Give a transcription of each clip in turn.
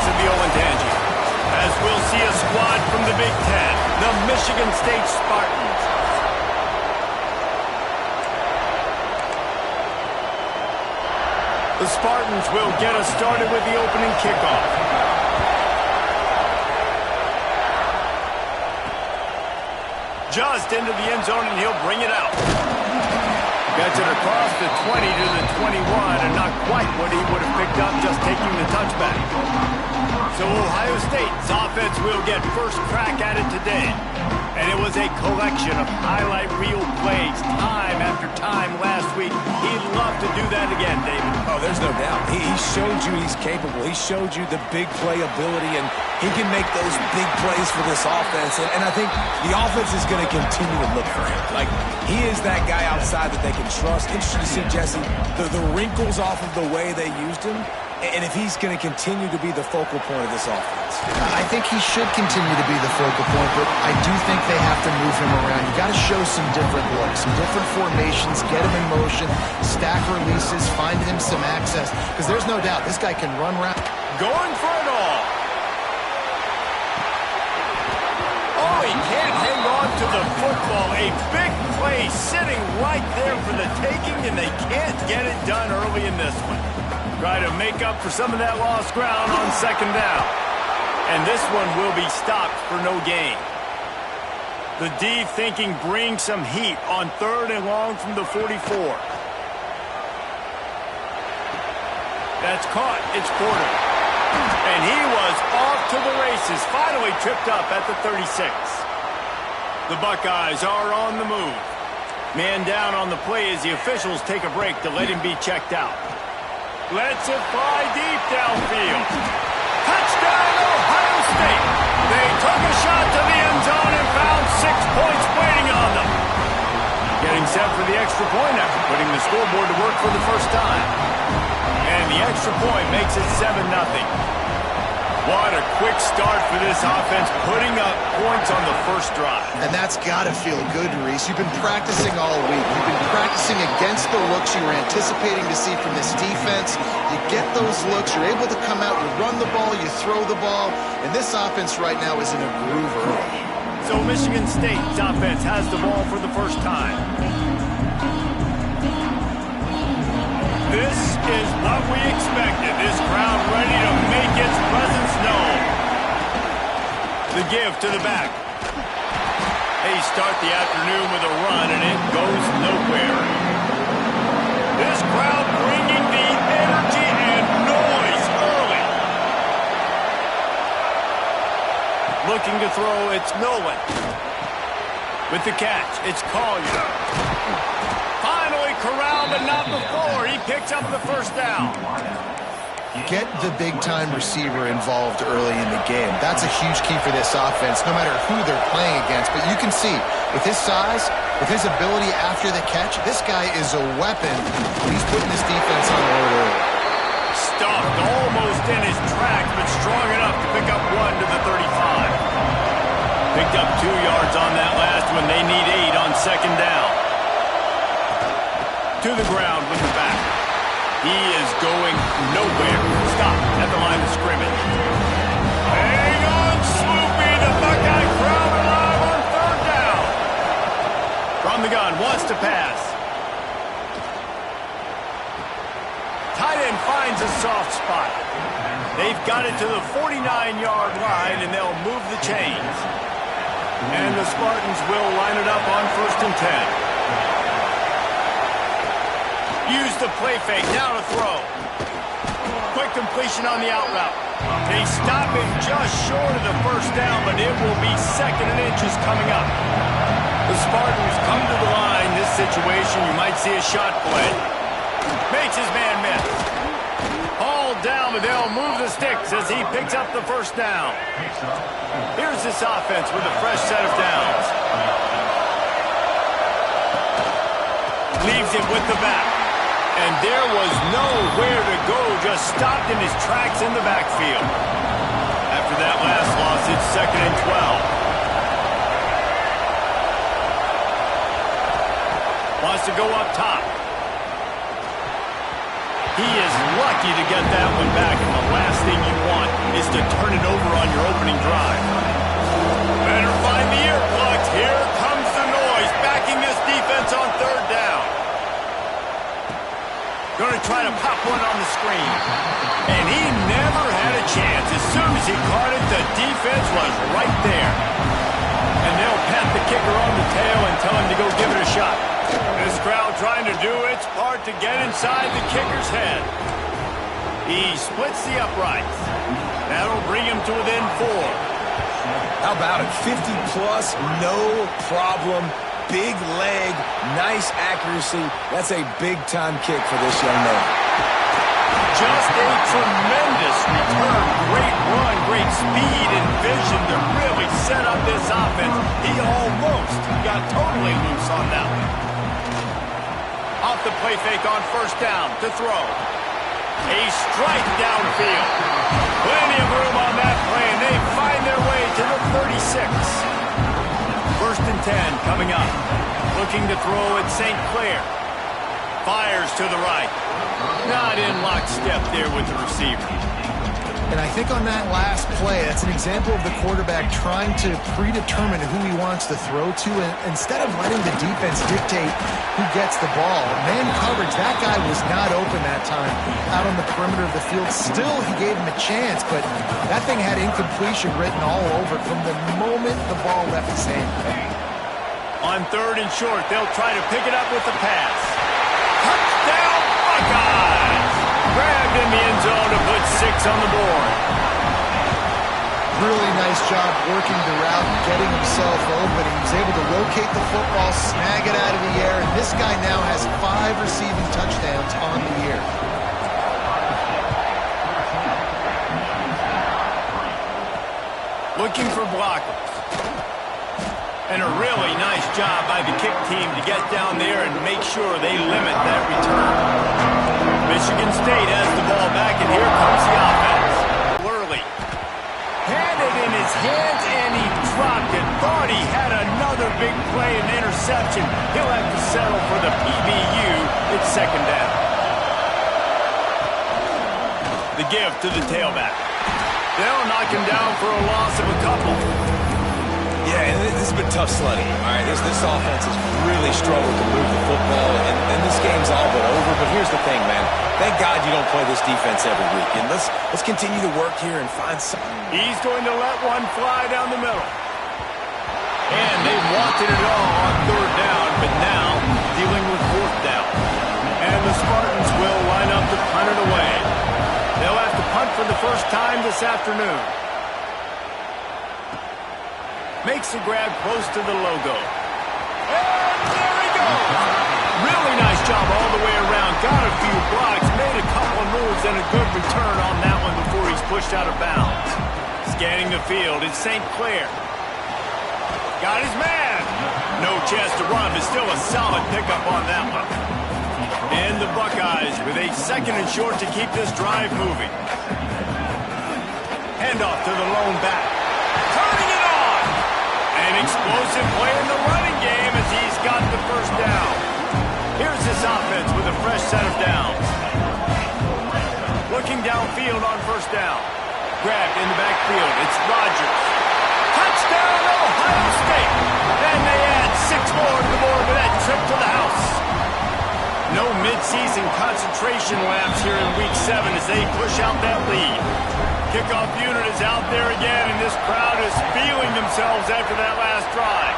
teammates of the Olentangy, as we'll see a squad from the Big Ten, the Michigan State Spartans. The Spartans will get us started with the opening kickoff. Just into the end zone, and he'll bring it out. Gets it across the 20 to the 21, and not quite what he would have picked up just taking the touchback. So Ohio State's offense will get first crack at it today. And it was a collection of highlight reel plays time after time last week. He'd love to do that again, David. Oh, there's no doubt. He showed you he's capable. He showed you the big play ability, and he can make those big plays for this offense. And I think the offense is going to continue to look for him. Like, he is that guy outside that they can trust. Interesting to see, Jesse, the wrinkles off of the way they used him, and if he's going to continue to be the focal point of this offense. I think he should continue to be the focal point, but I do think they have to move him around. You got to show some different looks, some different formations, get him in motion, stack releases, find him some access, because there's no doubt this guy can run around. Going for it all. Oh, he can't hang on to the football. A big play sitting right there for the taking, and they can't get it done early in this one. Try to make up for some of that lost ground on second down. And this one will be stopped for no gain. The D thinking bring some heat on third and long from the 44. That's caught. It's Porter. And he was off to the races. Finally tripped up at the 36. The Buckeyes are on the move. Man down on the play as the officials take a break to let him be checked out. Lets it fly deep downfield. Touchdown, Ohio State. They took a shot to the end zone and found 6 points waiting on them. Getting set for the extra point after putting the scoreboard to work for the first time. And the extra point makes it 7-0. What a quick start for this offense, putting up points on the first drive. And that's got to feel good, Reese. You've been practicing all week. You've been practicing against the looks you were anticipating to see from this defense. You get those looks, you're able to come out, you run the ball, you throw the ball, and this offense right now is in a groove early. So Michigan State's offense has the ball for the first time. This is what we expected. This crowd ready to make its presence known. The give to the back. They start the afternoon with a run, and it goes nowhere. This crowd bringing the energy and noise early. Looking to throw, it's Nolan. With the catch, it's Collier. Finally corralled, but not before. He picks up the first down. Get the big-time receiver involved early in the game. That's a huge key for this offense, no matter who they're playing against. But you can see, with his size, with his ability after the catch, this guy is a weapon. He's putting this defense on alert early. Stopped almost in his tracks, but strong enough to pick up 1 to the 35. Picked up 2 yards on that last one. They need 8 on second down. To the ground with the back. He is going nowhere. Stop at the line of scrimmage. Hang on, Sloopy. The Buckeye crowd alive on third down. From the gun, wants to pass. Tight end finds a soft spot. They've got it to the 49-yard line, and they'll move the chains. And the Spartans will line it up on 1st and 10. Use the play fake, now to throw. Quick completion on the out route. They stop it just short of the first down, but it will be 2nd and inches coming up. The Spartans come to the line. This situation, you might see a shot play. Makes his man miss. Hauled down, but they'll move the sticks as he picks up the first down. Here's this offense with a fresh set of downs. Leaves it with the back. And there was nowhere to go, just stopped in his tracks in the backfield. After that last loss, it's 2nd and 12. Wants to go up top. He is lucky to get that one back, and the last thing you want is to turn it over on your opening drive. Better find the earplugs. Here comes the noise, backing this defense on third down. Going to try to pop one on the screen. And he never had a chance. As soon as he caught it, the defense was right there. And they'll pat the kicker on the tail and tell him to go give it a shot. This crowd trying to do its part to get inside the kicker's head. He splits the uprights. That'll bring him to within 4. How about it? 50-plus, no problem. Big leg, nice accuracy. That's a big-time kick for this young man. Just a tremendous return. Great run, great speed and vision to really set up this offense. He almost got totally loose on that one. Off the play fake on first down to throw. A strike downfield. Plenty of room on that play, and they find their way to the 36. First and 10 coming up. Looking to throw at St. Clair. Fires to the right. Not in lockstep there with the receiver. And I think on that last play, that's an example of the quarterback trying to predetermine who he wants to throw to, and instead of letting the defense dictate who gets the ball. Man coverage, that guy was not open that time out on the perimeter of the field. Still, he gave him a chance, but that thing had incompletion written all over it from the moment the ball left his hand. On third and short, they'll try to pick it up with the pass. Touchdown, Buckeyes! Grabbed in the end zone to put 6 on the board. Really nice job working the route and getting himself open. He was able to locate the football, snag it out of the air, and this guy now has 5 receiving touchdowns on the year. Looking for blockers. And a really nice job by the kick team to get down there and make sure they limit that return. Michigan State has the ball back, and here comes the offense. Worley had it in his hands, and he dropped it. Thought he had another big play and interception. He'll have to settle for the PBU. It's second down. The give to the tailback. They'll knock him down for a loss of a couple. Yeah, and this has been tough sledding. All right, this offense has really struggled to move the football, and this game's all but over. But here's the thing, man. Thank God you don't play this defense every week. And let's continue to work here and find something. He's going to let one fly down the middle. And they wanted it all on third down, but now dealing with fourth down. And the Spartans will line up to punt it away. They'll have to punt for the first time this afternoon. Makes a grab close to the logo. And there he goes. Really nice job all the way around. Got a few blocks, made a couple of moves, and a good return on that one before he's pushed out of bounds. Scanning the field, it's St. Clair. Got his man. No chance to run, but still a solid pickup on that one. And the Buckeyes with a second and short to keep this drive moving. Handoff to the lone back. Turning it on. An explosive play in the running game as he's got the first down. Here's this offense with a fresh set of downs. Looking downfield on first down. Grabbed in the backfield. It's Rodgers. Touchdown, Ohio State. And they add 6 more to the board with that trip to the house. No midseason concentration laps here in Week 7 as they push out that lead. Kickoff unit is out there again, and this crowd is feeling themselves after that last drive.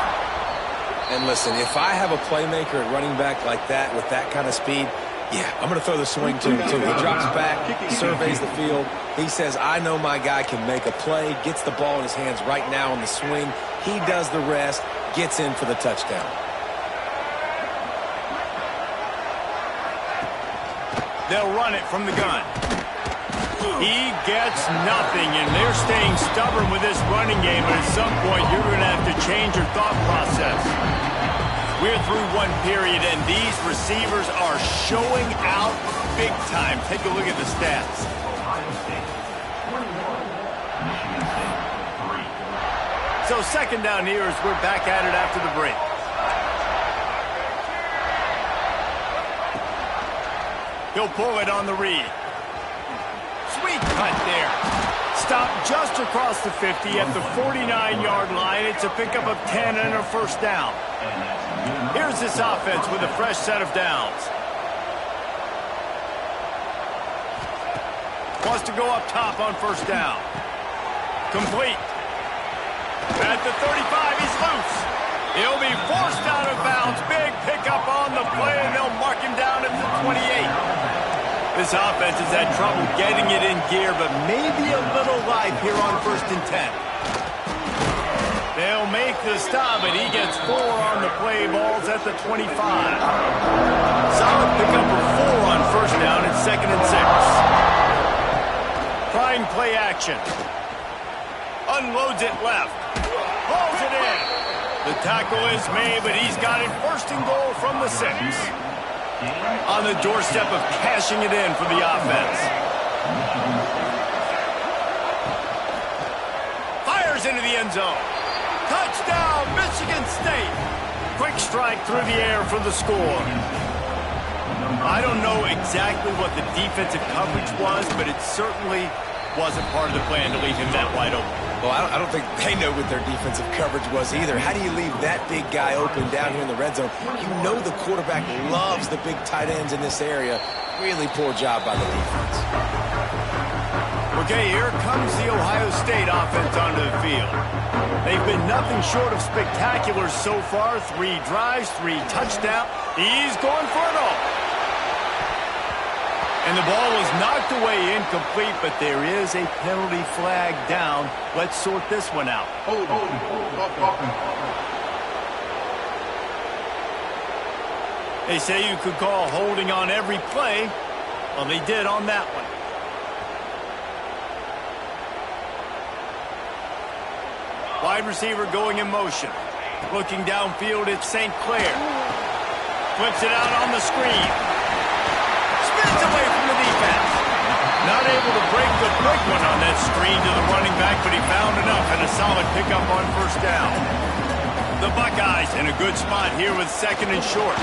And listen, if I have a playmaker at running back like that with that kind of speed, yeah, I'm going to throw the swing to him, too. He drops back, surveys the field. He says, I know my guy can make a play, gets the ball in his hands right now on the swing. He does the rest, gets in for the touchdown. They'll run it from the gun. He gets nothing, and they're staying stubborn with this running game, but at some point you're going to have to change your thought process. We're through one period, and these receivers are showing out big time. Take a look at the stats. So second down here as we're back at it after the break. He'll pull it on the read. Sweet cut there. Stopped just across the 50 at the 49-yard line. It's a pickup of 10 and a first down. Here's this offense with a fresh set of downs. Wants to go up top on first down. Complete. At the 35, he's loose. He'll be forced out of bounds. Big pickup on the play, and they'll mark him down at the 28. This offense has had trouble getting it in gear, but maybe a little life here on 1st and 10. They'll make the stop, and he gets 4 on the play. Balls at the 25. Solid pickup of 4 on first down and 2nd and 6. Prime play action. Unloads it left. Hauls it in. The tackle is made, but he's got it 1st and goal from the 6. On the doorstep of cashing it in for the offense. Fires into the end zone. Touchdown, Michigan State. Quick strike through the air for the score. I don't know exactly what the defensive coverage was, but it certainly wasn't part of the plan to leave him that wide open. Well, I don't think they know what their defensive coverage was either. How do you leave that big guy open down here in the red zone? You know the quarterback loves the big tight ends in this area. Really poor job by the defense. Okay, here comes the Ohio State offense onto the field. They've been nothing short of spectacular so far. 3 drives, 3 touchdowns. He's going for it all. And the ball was knocked away incomplete, but there is a penalty flag down. Let's sort this one out. They say you could call holding on every play. Well, they did on that one. Wide receiver going in motion. Looking downfield, it's St. Clair. Flips it out on the screen. Spins away from the defense. Not able to break the quick one on that screen to the running back, but he found enough and a solid pickup on first down. The Buckeyes in a good spot here with 2nd and short.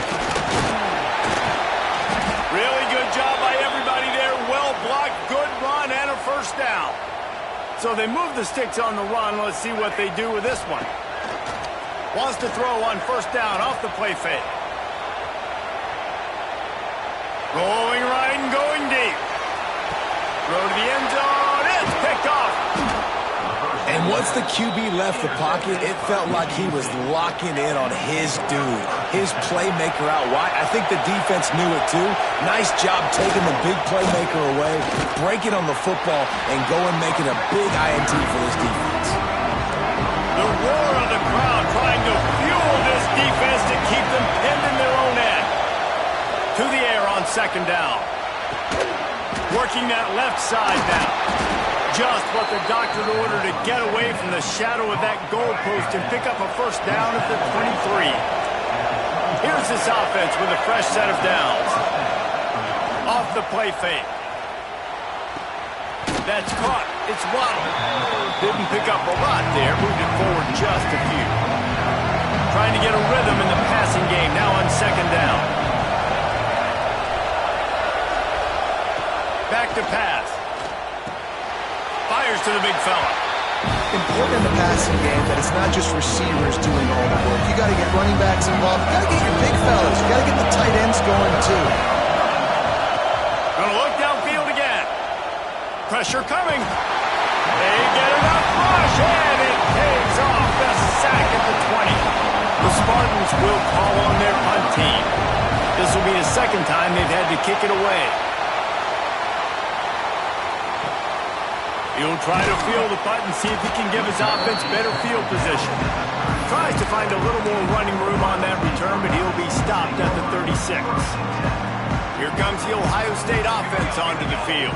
Really good job by everybody there. Well blocked, good run, and a first down. So they move the sticks on the run. Let's see what they do with this one. Wants to throw on first down off the play fake. Going right and going deep. Throw to the end zone. It's picked off. And once the QB left the pocket, it felt like he was locking in on his dude, his playmaker out wide. I think the defense knew it too. Nice job taking the big playmaker away, breaking on the football, and going making a big INT for this defense. The roar of the crowd trying to fuel this defense to keep them pinned in their own end. To the air on 2nd down. Working that left side now. Just what the doctor ordered to get away from the shadow of that goalpost and pick up a first down at the 23. Here's this offense with a fresh set of downs. Off the play fake. That's caught. It's Waddle. Didn't pick up a lot there. Moved it forward just a few. Trying to get a rhythm in the passing game now on 2nd down. Back to pass. Fires to the big fella. Important in the passing game that it's not just receivers doing all the work. You got to get running backs involved. You got to get your big fellas. You got to get the tight ends going too. Gonna look downfield again. Pressure coming. They get enough rush, and it pays off the sack at the 20. The Spartans will call on their punt team. This will be the 2nd time they've had to kick it away. He'll try to field the punt and see if he can give his offense better field position. Tries to find a little more running room on that return, but he'll be stopped at the 36. Here comes the Ohio State offense onto the field.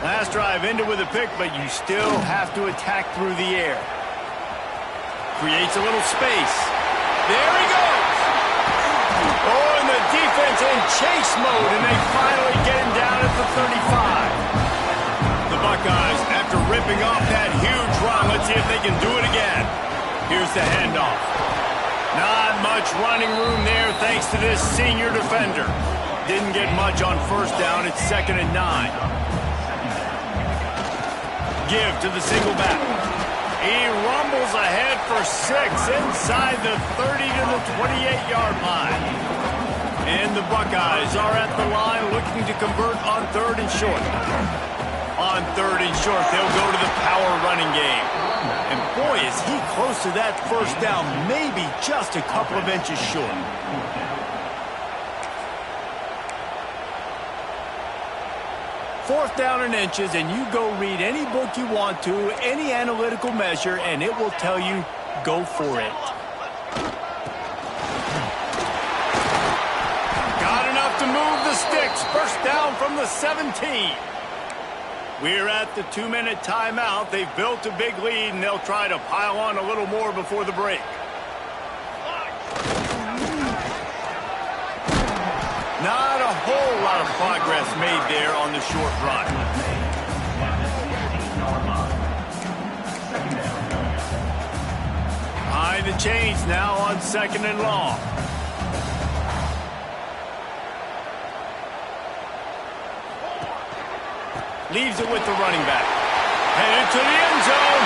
Last drive ended with a pick, but you still have to attack through the air. Creates a little space. There he goes! Oh, and the defense in chase mode, and they finally get him down at the 35. The Buckeyes, after ripping off that huge run, let's see if they can do it again. Here's the handoff. Not much running room there thanks to this senior defender. didn't get much on first down. It's 2nd and 9. Give to the single back. He rumbles ahead for 6 inside the 30 to the 28-yard line. And the Buckeyes are at the line looking to convert on 3rd and short. On 3rd and short, they'll go to the power running game. And boy, is he close to that first down, maybe just a couple of inches short. Fourth down and inches, and you go read any book you want to, any analytical measure, and it will tell you, go for it. Got enough to move the sticks. First down from the 17. We're at the 2-minute timeout. They've built a big lead, and they'll try to pile on a little more before the break. Not a whole lot of progress made there on the short run. Behind the chains now on 2nd and long. Leaves it with the running back. Headed to the end zone.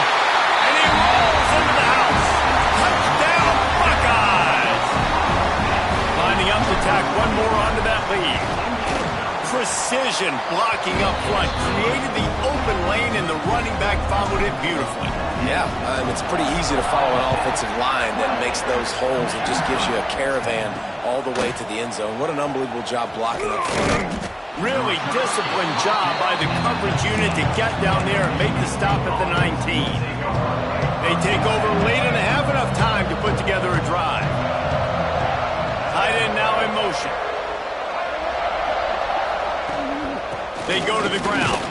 And he rolls into the house. Touchdown, Buckeyes! Lining up to tack one more onto that lead. Precision blocking up front. Created the open lane, and the running back followed it beautifully. Yeah, it's pretty easy to follow an offensive line that makes those holes and just gives you a caravan all the way to the end zone. What an unbelievable job blocking up front. Really disciplined job by the coverage unit to get down there and make the stop at the 19. They take over late and have enough time to put together a drive. Tight end now in motion. They go to the ground.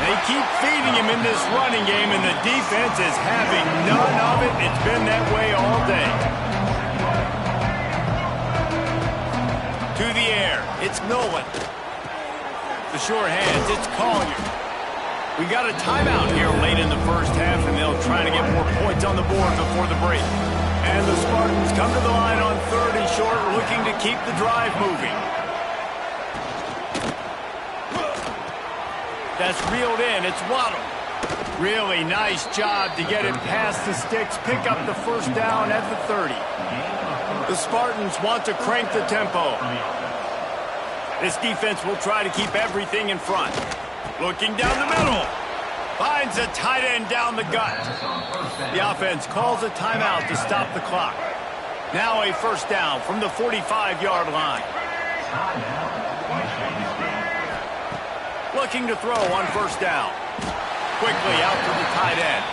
They keep feeding him in this running game, and the defense is having none of it. It's been that way all day. To the air. It's Nolan. The short hands, it's Collier. We got a timeout here late in the first half, and they'll try to get more points on the board before the break. And the Spartans come to the line on 3rd and short, looking to keep the drive moving. That's reeled in. It's Waddle. Really nice job to get it past the sticks, pick up the first down at the 30. The Spartans want to crank the tempo. This defense will try to keep everything in front. Looking down the middle. Finds a tight end down the gut. The offense calls a timeout to stop the clock. Now a first down from the 45-yard line. Looking to throw on first down. Quickly out to the tight end.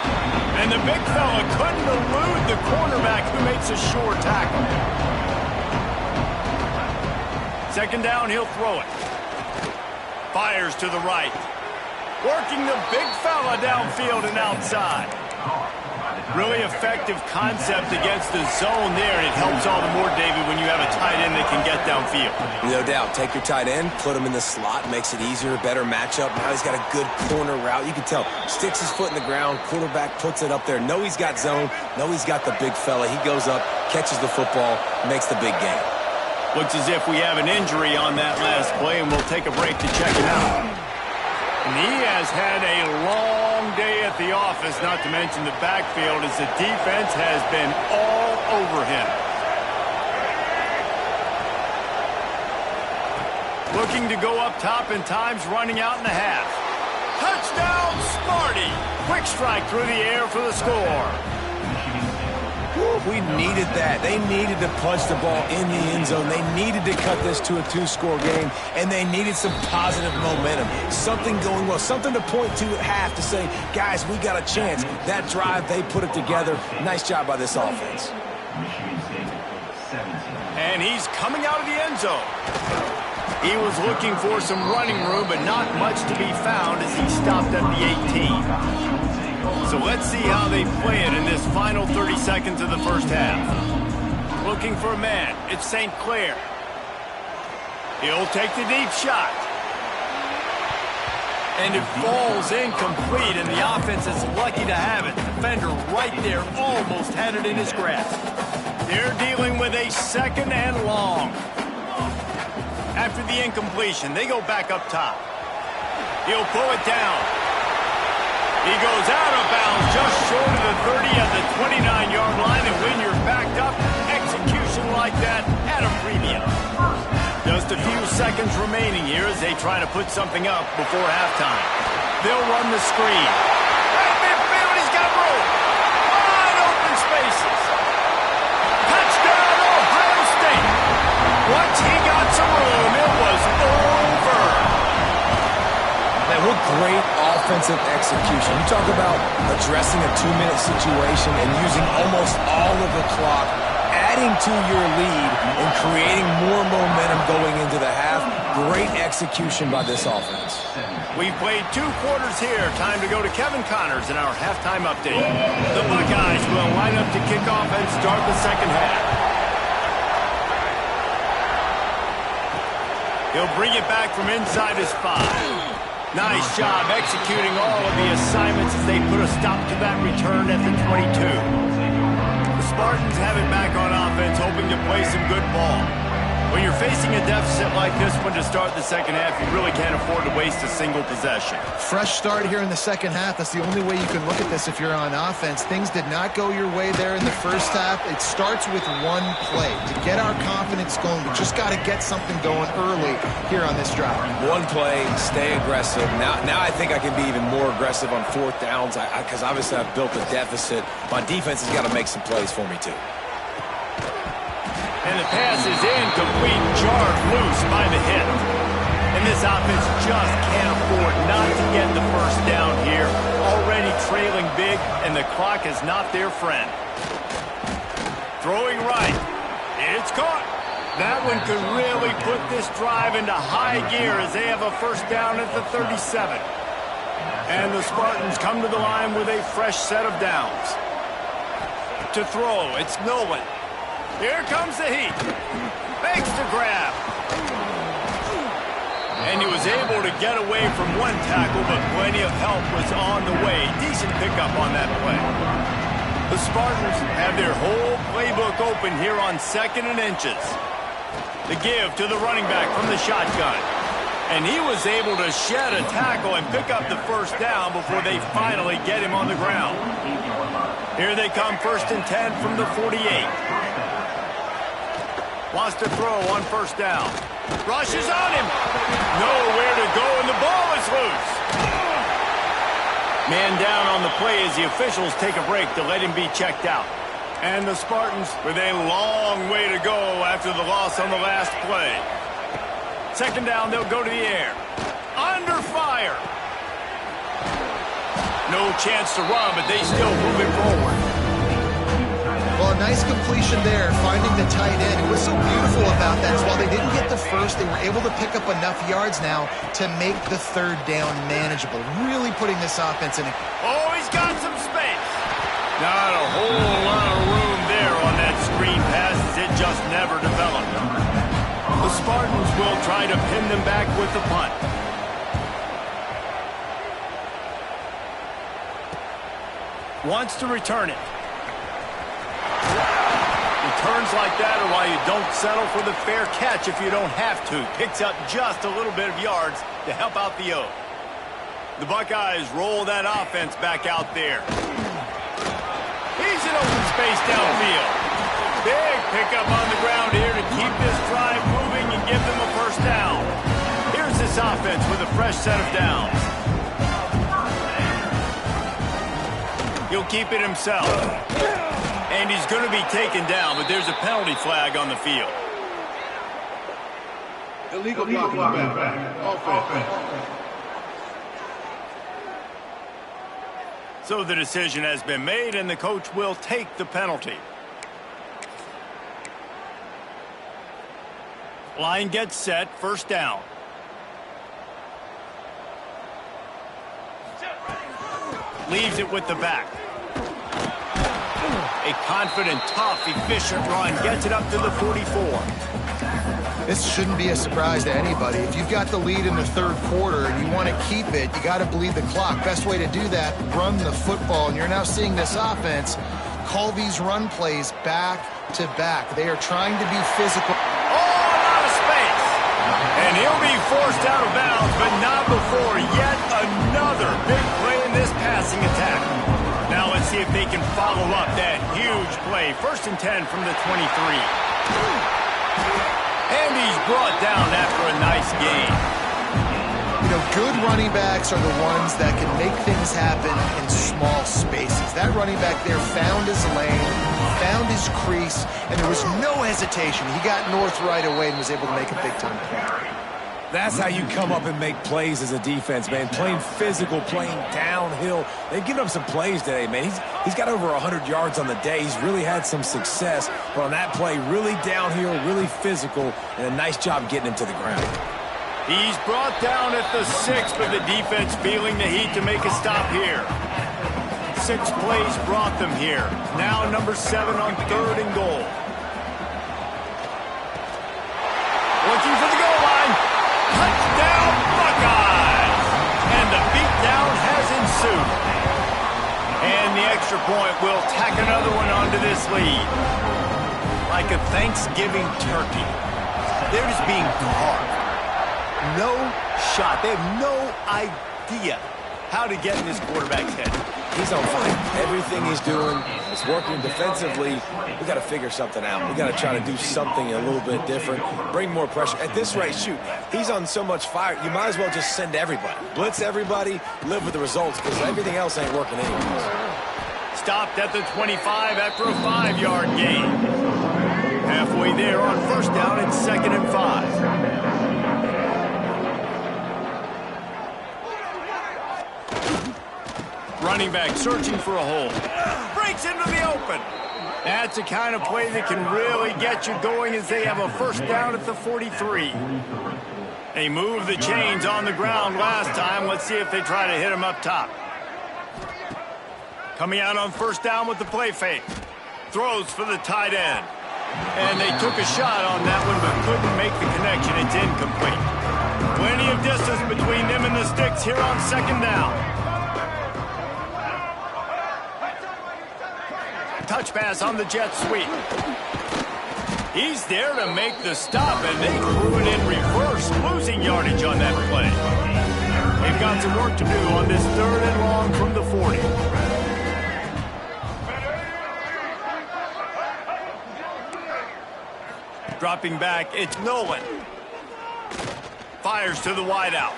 And the big fella couldn't elude the cornerback who makes a sure tackle. 2nd down, he'll throw it. Fires to the right. Working the big fella downfield and outside. Really effective concept against the zone there, and it helps all the more, David, when you have a tight end that can get downfield. No doubt. Take your tight end, put him in the slot, makes it easier, better matchup. Now he's got a good corner route. You can tell. Sticks his foot in the ground, quarterback puts it up there. Know he's got zone, know he's got the big fella. He goes up, catches the football, makes the big game. Looks as if we have an injury on that last play, and we'll take a break to check it out. And he has had a long day at the office, not to mention the backfield, as the defense has been all over him. Looking to go up top, and time's running out in the half. Touchdown, Sparty! Quick strike through the air for the score. We needed that. They needed to punch the ball in the end zone. They needed to cut this to a 2-score game, and they needed some positive momentum. Something going well, something to point to at half to say, guys, we got a chance. That drive, they put it together. Nice job by this offense. And he's coming out of the end zone. He was looking for some running room, but not much to be found as he stopped at the 18. So let's see how they play it in this final 30 seconds of the first half. Looking for a man. It's St. Clair. He'll take the deep shot. And it falls incomplete, and the offense is lucky to have it. Defender right there almost had it in his grasp. They're dealing with a 2nd and long. After the incompletion, they go back up top. He'll pull it down. He goes out of bounds just short of the 30 at the 29-yard line, and when you're backed up, execution like that at a premium. Just a few seconds remaining here as they try to put something up before halftime. They'll run the screen. Right midfield, he's got room. Wide open spaces. Touchdown, Ohio State. Once he got some room, it was over. Man, what great offensive execution. You talk about addressing a 2-minute situation and using almost all of the clock, adding to your lead and creating more momentum going into the half. Great execution by this offense. We've played 2 quarters here. Time to go to Kevin Connors in our halftime update. The Buckeyes will line up to kick off and start the second half. He'll bring it back from inside his 5. Nice job executing all of the assignments as they put a stop to that return at the 22. The Spartans have it back on offense, hoping to play some good ball. When you're facing a deficit like this one to start the second half, you really can't afford to waste a single possession. Fresh start here in the second half. That's the only way you can look at this if you're on offense. Things did not go your way there in the first half. It starts with one play. To get our confidence going, we just got to get something going early here on this drive. One play, stay aggressive. Now I think I can be even more aggressive on 4th downs because obviously I've built a deficit. My defense has got to make some plays for me too. And the pass is incomplete, jarred loose by the hit. And this offense just can't afford not to get the first down here. Already trailing big, and the clock is not their friend. Throwing right. It's caught. That one could really put this drive into high gear as they have a first down at the 37. And the Spartans come to the line with a fresh set of downs. To throw, it's Nolan. Here comes the heat. Makes the grab. And he was able to get away from one tackle, but plenty of help was on the way. Decent pickup on that play. The Spartans have their whole playbook open here on 2nd and inches. The give to the running back from the shotgun. And he was able to shed a tackle and pick up the first down before they finally get him on the ground. Here they come, 1st and 10 from the 48. Wants to throw on first down. Rushes on him. Nowhere to go, and the ball is loose. Man down on the play as the officials take a break to let him be checked out. And the Spartans with a long way to go after the loss on the last play. 2nd down, they'll go to the air. Under fire. No chance to run, but they still move it forward. Well, a nice completion there, finding the tight end. And what's so beautiful about that is while they didn't get the first, they were able to pick up enough yards now to make the 3rd down manageable. Really putting this offense in a... Oh, he's got some space. Not a whole lot of room there on that screen pass as it just never developed. The Spartans will try to pin them back with the punt. Wants to return it. Returns like that are why you don't settle for the fair catch if you don't have to. Picks up just a little bit of yards to help out the O. The Buckeyes roll that offense back out there. He's in open space downfield. Big pickup on the ground here to keep this drive moving and give them a first down. Here's this offense with a fresh set of downs. He'll keep it himself. And he's going to be taken down, but there's a penalty flag on the field. Illegal blocking back. Offense. So the decision has been made, and the coach will take the penalty. Line gets set, first down. Leaves it with the back. A confident, tough, efficient run gets it up to the 44. This shouldn't be a surprise to anybody. If you've got the lead in the 3rd quarter and you want to keep it, you got to bleed the clock. Best way to do that, run the football. And you're now seeing this offense call these run plays back to back. They are trying to be physical. Oh, a lot of space. And he'll be forced out of bounds, but not before yet another big play in this passing attack. Now let's see if they can follow up that huge play. 1st and 10 from the 23. And he's brought down after a nice gain. You know, good running backs are the ones that can make things happen in small spaces. That running back there found his lane, found his crease, and there was no hesitation. He got north right away and was able to make a big-time play. That's how you come up and make plays as a defense, man. Playing physical, playing downhill. They've given up some plays today, man. He's got over 100 yards on the day. He's really had some success. But on that play, really downhill, really physical, and a nice job getting him to the ground. He's brought down at the 6, but the defense feeling the heat to make a stop here. 6 plays brought them here. Now number 7 on 3rd and goal. Looking for the goal line. Touchdown, Buckeyes! And the beatdown has ensued. And the extra point will tack another one onto this lead. Like a Thanksgiving turkey. They're just being carved. No shot. They have no idea how to get in this quarterback's head. He's on fire. Everything he's doing is working defensively. We got to figure something out. We got to try to do something a little bit different. Bring more pressure. At this rate, shoot, he's on so much fire, you might as well just send everybody. Blitz everybody, live with the results, because everything else ain't working anyways. Stopped at the 25 after a 5-yard gain. Halfway there on 1st down and 2nd and 5. Running back searching for a hole. Breaks into the open. That's the kind of play that can really get you going as they have a 1st down at the 43. They moved the chains on the ground last time. Let's see if they try to hit him up top. Coming out on 1st down with the play fake. Throws for the tight end. And they took a shot on that one but couldn't make the connection. It's incomplete. Plenty of distance between them and the sticks here on 2nd down. Touch pass on the jet sweep. He's there to make the stop, and they threw it in reverse, losing yardage on that play. They've got some work to do on this 3rd and long from the 40. Dropping back, it's Nolan. Fires to the wideout.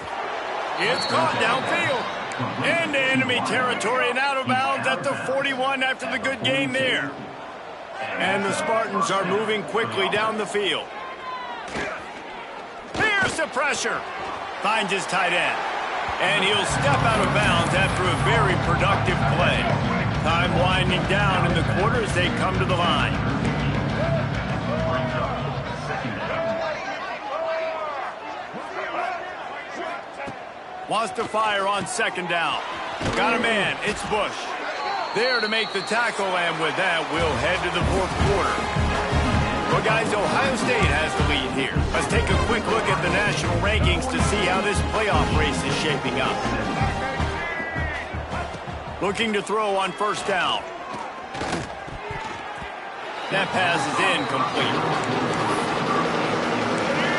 It's caught downfield. Into enemy territory and out of bounds at the 41 after the good game there. And the Spartans are moving quickly down the field. Here's the pressure. Finds his tight end. And he'll step out of bounds after a very productive play. Time winding down in the quarter as they come to the line. Wants to fire on 2nd down. Got a man. It's Bush. There to make the tackle, and with that, we'll head to the 4th quarter. Well, guys, Ohio State has the lead here. Let's take a quick look at the national rankings to see how this playoff race is shaping up. Looking to throw on 1st down. That pass is incomplete.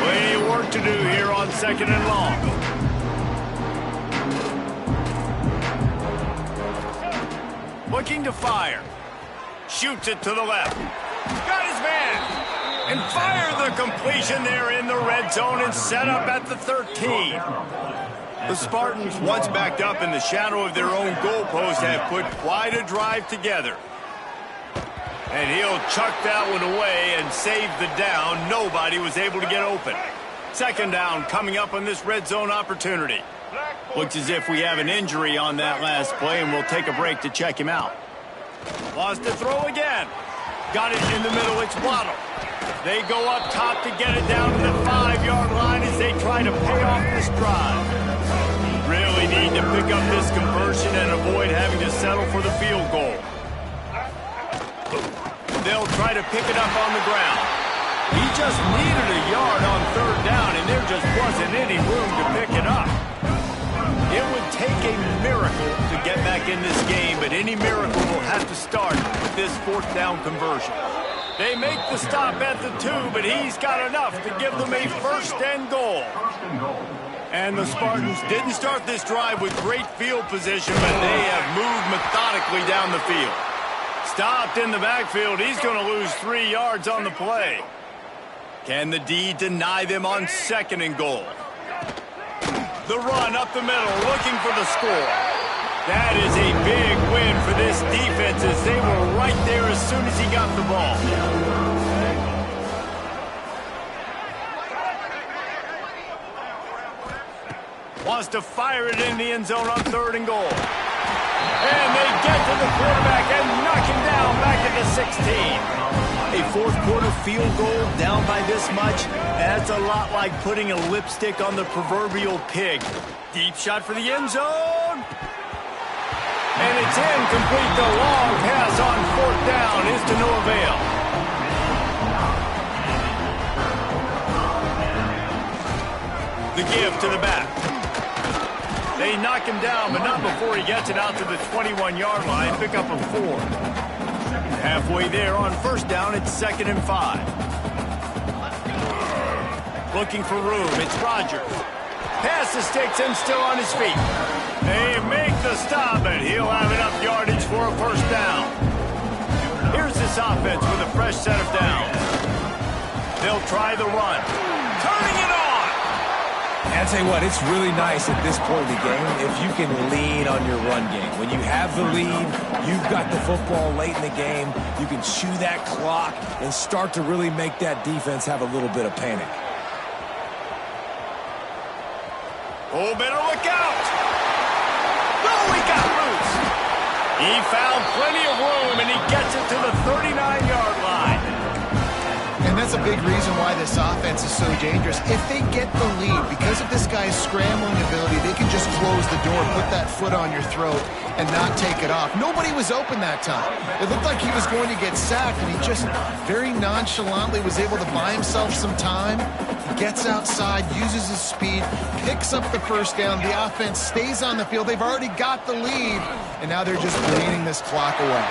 Plenty of work to do here on 2nd and long. Looking to fire. Shoots it to the left. Got his man. And fire the completion there in the red zone and set up at the 13. The Spartans, once backed up in the shadow of their own goalpost, have put quite a drive together. And he'll chuck that one away and save the down. Nobody was able to get open. 2nd down coming up on this red zone opportunity. Looks as if we have an injury on that last play, and we'll take a break to check him out. Lost to throw again. Got it in the middle. It's Waddle. They go up top to get it down to the 5-yard line as they try to pay off this drive. Really need to pick up this conversion and avoid having to settle for the field goal. They'll try to pick it up on the ground. He just needed a yard on 3rd down, and there just wasn't any room to pick it up. It would take a miracle to get back in this game, but any miracle will have to start with this 4th down conversion. They make the stop at the 2, but he's got enough to give them a first and goal. And the Spartans didn't start this drive with great field position, but they have moved methodically down the field. Stopped in the backfield. He's going to lose 3 yards on the play. Can the D deny them on second and goal? The run up the middle, looking for the score. That is a big win for this defense as they were right there as soon as he got the ball. Wants to fire it in the end zone on third and goal. And they get to the quarterback and knock him down back at the 16. A fourth-quarter field goal down by this much, that's a lot like putting a lipstick on the proverbial pig. Deep shot for the end zone. And it's incomplete. The long pass on fourth down is to no avail. The give to the back. They knock him down, but not before he gets it out to the 21-yard line. Pick up a 4. Halfway there on first down, it's 2nd and 5. Looking for room, it's Rodgers. Pass the sticks and still on his feet. They make the stop, and he'll have enough yardage for a first down. Here's this offense with a fresh set of downs. They'll try the run. Turning it on! And I'll tell you what, it's really nice at this point in the game if you can lean on your run game. When you have the lead, you've got the football late in the game, you can chew that clock and start to really make that defense have a little bit of panic. Oh, better look out! Oh, he got loose! He found plenty of room, and he gets it to the 39-yard line. And that's a big reason why this offense is so dangerous. If they get the lead, because of this guy's scrambling ability, they can just close the door, put that foot on your throat, and not take it off. Nobody was open that time. It looked like he was going to get sacked, and he just very nonchalantly was able to buy himself some time. He gets outside, uses his speed, picks up the first down. The offense stays on the field. They've already got the lead, and now they're just bleeding this clock away.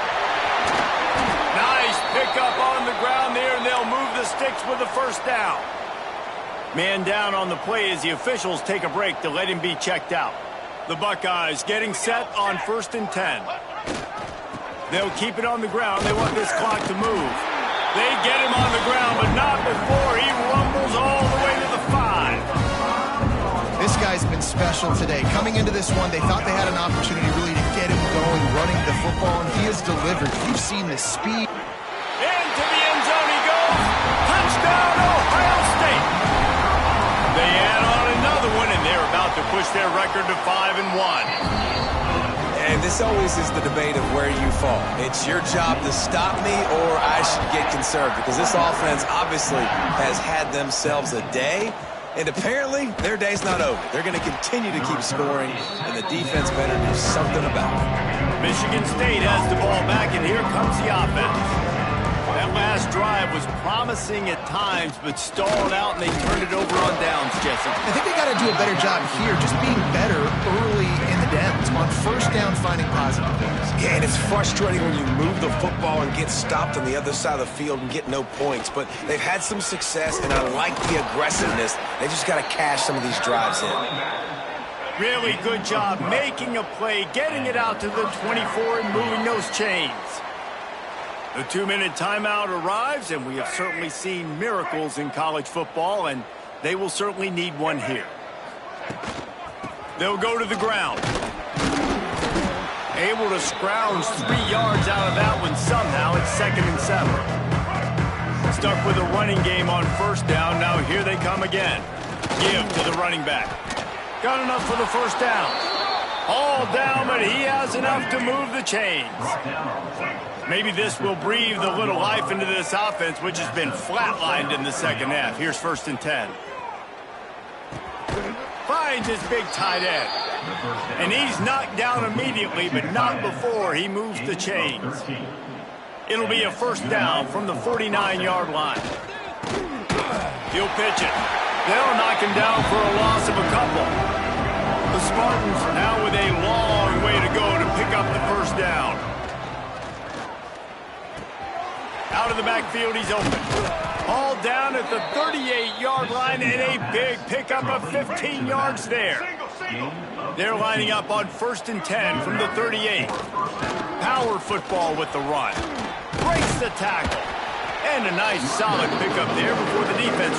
Nice pickup on the ground there, and they'll move the sticks with the first down. Man down on the play as the officials take a break to let him be checked out. The Buckeyes getting set on 1st and 10. They'll keep it on the ground. They want this clock to move. They get him on the ground, but not before he rumbles all the way to the 5. This guy's been special today. Coming into this one, they thought they had an opportunity really to get him going, running the football, and he has delivered. You've seen the speed. Into the end zone he goes. Touchdown, Ohio State. They add on another one, and they're about to push their record to 5-1. And this always is the debate of where you fall. It's your job to stop me or I should get conserved, because this offense obviously has had themselves a day, and apparently their day's not over. They're going to continue to keep scoring, and the defense better do something about it. Michigan State has the ball back, and here comes the offense. That last drive was promising at times, but stalled out, and they turned it over on downs, Jesse. I think they got to do a better job here, just being better early in the downs, on first down, finding positive plays. Yeah, and it's frustrating when you move the football and get stopped on the other side of the field and get no points, but they've had some success, and I like the aggressiveness. They just got to cash some of these drives in. Really good job making a play, getting it out to the 24 and moving those chains. The 2-minute timeout arrives, and we have certainly seen miracles in college football, and they will certainly need one here. They'll go to the ground. Able to scrounge 3 yards out of that one somehow. It's 2nd and 7. Stuck with a running game on first down. Now here they come again. Give to the running back. Got enough for the first down. All down, but he has enough to move the chains. Maybe this will breathe a little life into this offense, which has been flatlined in the second half. Here's 1st and 10. Finds his big tight end. And he's knocked down immediately, but not before he moves the chains. It'll be a first down from the 49-yard line. He'll pitch it. They'll knock him down for a loss of a couple. The Spartans now with a long way to go to pick up the first down. Out of the backfield. He's open. All down at the 38-yard line, and a big pickup of 15 yards there. They're lining up on 1st and 10 from the 38. Power football with the run. Breaks the tackle. And a nice solid pickup there before the defense